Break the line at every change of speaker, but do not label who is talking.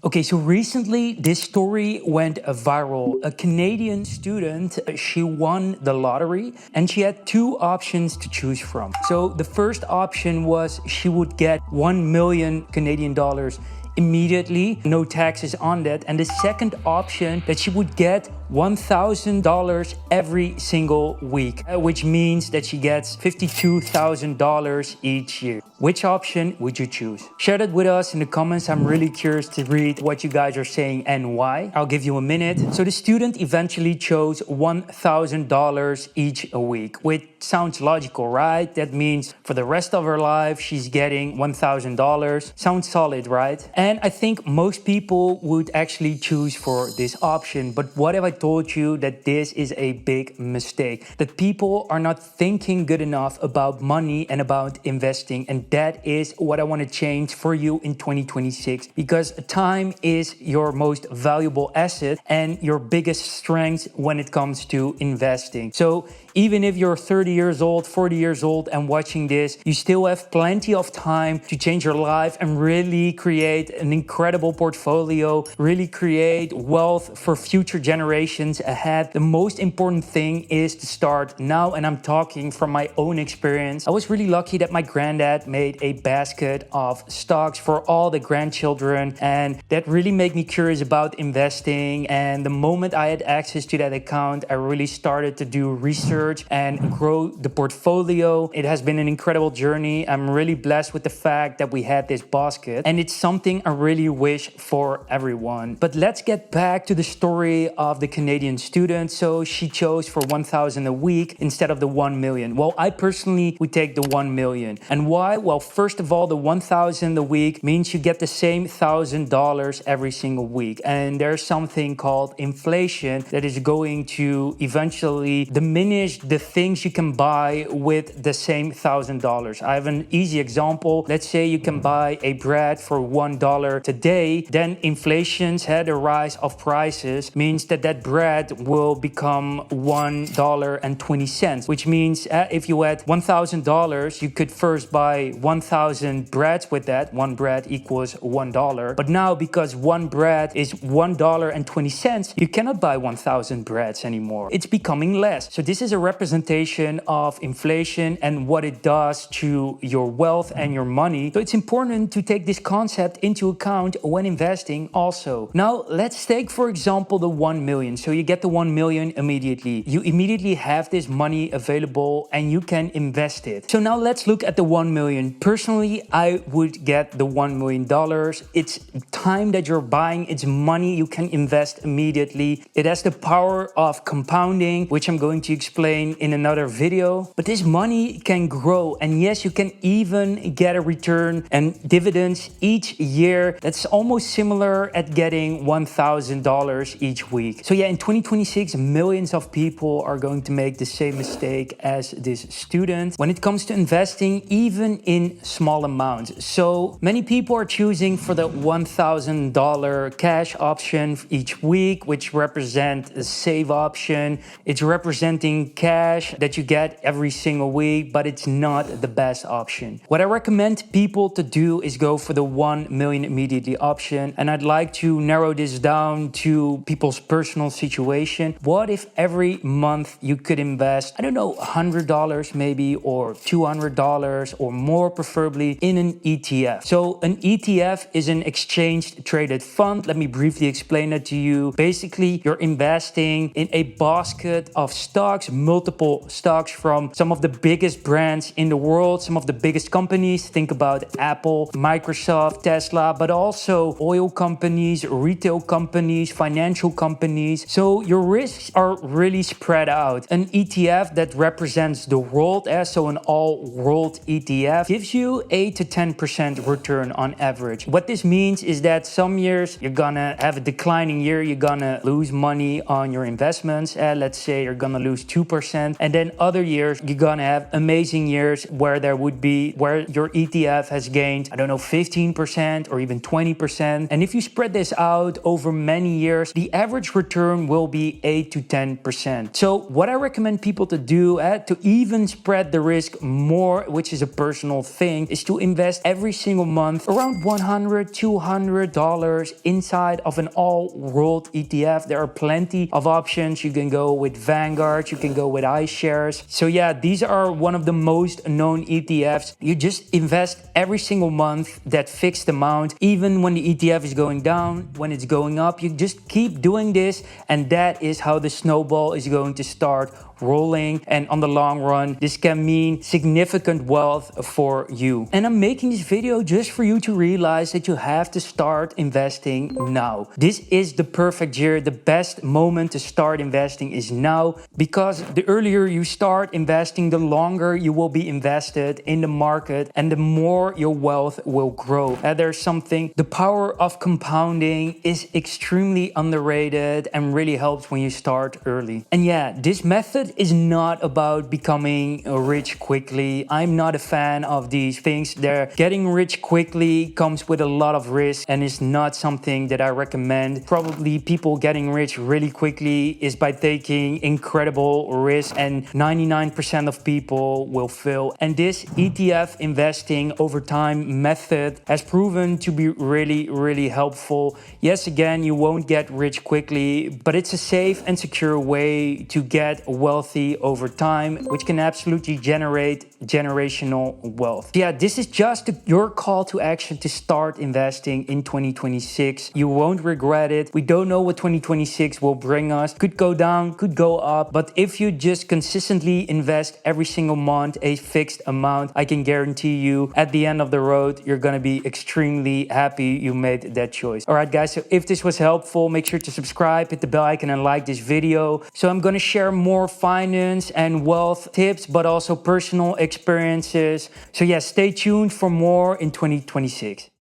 Okay, so recently this story went viral. A Canadian student, she won the lottery and she had two options to choose from. So the first option was she would get 1 million Canadian dollars immediately, no taxes on that. And the second option that she would get $1,000 every single week, which means that she gets $52,000 each year. Which option would you choose? Share that with us in the comments. I'm really curious to read what you guys are saying and why. I'll give you a minute. So the student eventually chose $1,000 each a week, which sounds logical, right? That means for the rest of her life, she's getting $1,000. Sounds solid, right? And I think most people would actually choose for this option. But what if I told you that this is a big mistake? That people are not thinking good enough about money and about investing. And that is what I want to change for you in 2026, because time is your most valuable asset and your biggest strength when it comes to investing. So even if you're 30 years old, 40 years old and watching this, you still have plenty of time to change your life and really create an incredible portfolio, really create wealth for future generations ahead. The most important thing is to start now, and I'm talking from my own experience. I was really lucky that my granddad made a basket of stocks for all the grandchildren, and that really made me curious about investing. And the moment I had access to that account, I really started to do research and grow the portfolio. It has been an incredible journey. I'm really blessed with the fact that we had this basket, and it's something I really wish for everyone. But let's get back to the story of the Canadian student. So she chose for 1,000 a week instead of the 1 million. Well, I personally would take the 1 million. And why? Well, first of all, the 1,000 a week means you get the same $1,000 every single week. And there's something called inflation that is going to eventually diminish the things you can buy with the same $1,000. I have an easy example. Let's say you can buy a bread for $1 today, then inflation's had a rise of prices means that that bread will become $1.20, which means if you had $1,000, you could first buy 1,000 breads with that. One bread equals $1. But now, because one bread is $1.20, you cannot buy 1,000 breads anymore. It's becoming less. So this is a representation of inflation and what it does to your wealth and your money. So it's important to take this concept into account when investing also. Now, let's take, for example, the 1 million. So you get the 1 million immediately. You immediately have this money available and you can invest it. So now let's look at the 1 million. Personally, I would get the $1 million. It's time that you're buying. It's money you can invest immediately. It has the power of compounding, which I'm going to explain in another video. But this money can grow. And yes, you can even get a return and dividends each year. That's almost similar at getting $1,000 each week. So yeah, in 2026, millions of people are going to make the same mistake as this student when it comes to investing, even in small amounts. So many people are choosing for the $1,000 cash option each week, which represent a save option. It's representing cash that you get every single week, but it's not the best option. What I recommend people to do is go for the 1 million immediately option. And I'd like to narrow this down to people's personal situation. What if every month you could invest, I don't know, $100 maybe, or $200 or more, preferably in an ETF. So an ETF is an exchange traded fund. Let me briefly explain that to you. Basically, you're investing in a basket of stocks, multiple stocks from some of the biggest brands in the world, some of the biggest companies. Think about Apple, Microsoft, Tesla, but also oil companies, retail companies, financial companies. So your risks are really spread out. An ETF that represents the world, so an all-world ETF, gives you 8 to 10% return on average. What this means is that some years you're gonna have a declining year, you're gonna lose money on your investments. Let's say you're gonna lose 2%, and then other years you're gonna have amazing years where your ETF has gained, I don't know, 15% or even 20%. And if you spread this out over many years, the average return return will be 8 to 10%. So what I recommend people to do to even spread the risk more, which is a personal thing, is to invest every single month around $100, $200 inside of an all-world ETF. There are plenty of options. You can go with Vanguard, you can go with iShares. So yeah, these are one of the most known ETFs. You just invest every single month that fixed amount, even when the ETF is going down, when it's going up. You just keep doing this, and that is how the snowball is going to start rolling. And on the long run, this can mean significant wealth for you. And I'm making this video just for you to realize that you have to start investing now. This is the perfect year. The best moment to start investing is now, because the earlier you start investing, the longer you will be invested in the market and the more your wealth will grow. There's something, the power of compounding is extremely underrated and really helps when you start early. And yeah, this method is not about becoming rich quickly. I'm not a fan of these things. Getting rich quickly comes with a lot of risk and is not something that I recommend. Probably people getting rich really quickly is by taking incredible risk, and 99% of people will fail. And this ETF investing over time method has proven to be really, really helpful. Yes, again, you won't get rich quickly, but it's a safe and secure way to get wealthy over time, which can absolutely generate generational wealth. Yeah, this is just your call to action to start investing in 2026. You won't regret it. We don't know what 2026 will bring us. Could go down, could go up, but if you just consistently invest every single month a fixed amount, I can guarantee you at the end of the road, you're gonna be extremely happy you made that choice. All right, guys, so if this was helpful, make sure to subscribe, hit the bell icon, and like this video. So I'm gonna share more finance and wealth tips, but also personal experiences. So yeah, stay tuned for more in 2026.